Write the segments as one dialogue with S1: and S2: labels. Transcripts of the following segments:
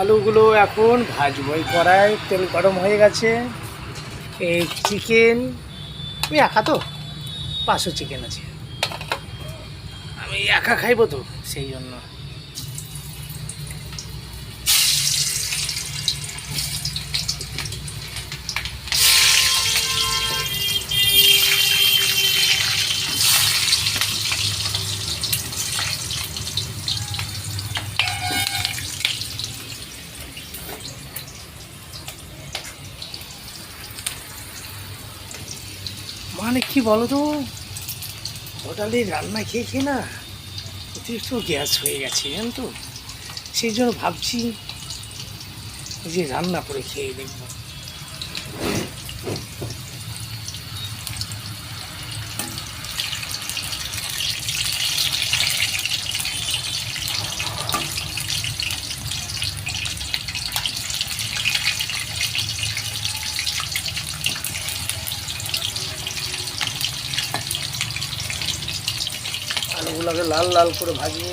S1: আলুগুলো এখন ভাজবো। এই কড়াই তেল গরম হয়ে গেছে। এই চিকেন, আমি একা তো 500 চিকেন আছে, আমি একা খাইবো তো, সেই জন্য। মানে কি বলো তো, হোটেলে রান্না খেয়ে খেয়ে না অতিরিক্ত গ্যাস হয়ে গেছে, জানো তো। সেই জন্য ভাবছি যে রান্না করে খেয়ে দেখবো। আলুগুলোকে লাল লাল করে ভাজবো।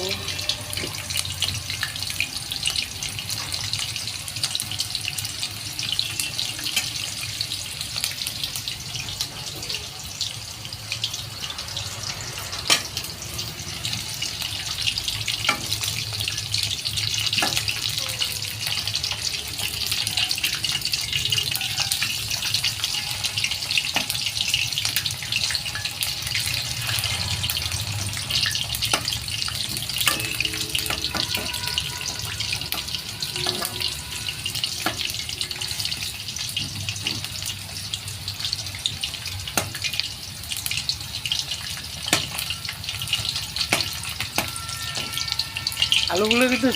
S1: আলুগুলো কিন্তু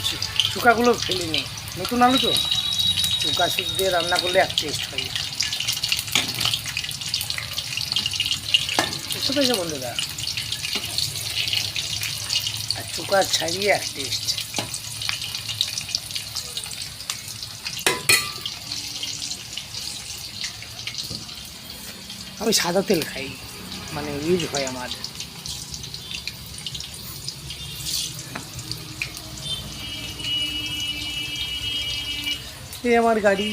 S1: চুকাগুলো ফেলে নিই, নতুন আলু তো, চুকা সুপ দিয়ে রান্না করলে এক টেস্ট হয়। বুঝতে পেরেছো বন্ধুরা? আর চুকা ছাড়িয়ে এক টেস্ট। আমি সাদা তেল খাই, মানে ইউজ হয় আমার। এই আমার গাড়ি,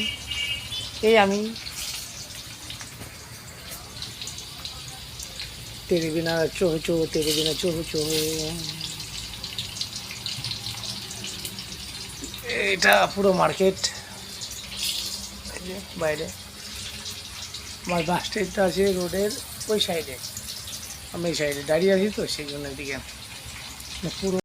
S1: এই আমি, তেরে বিনা চোহ চোহ, তেরে বিনা চোহ চোহ। এটা পুরো মার্কেট, বাইরে আমার বাস স্ট্যান্ডটা আছে রোডের ওই সাইডে, আমি এই সাইডে দাঁড়িয়ে আছি তো, সেই জন্য এদিকে পুরো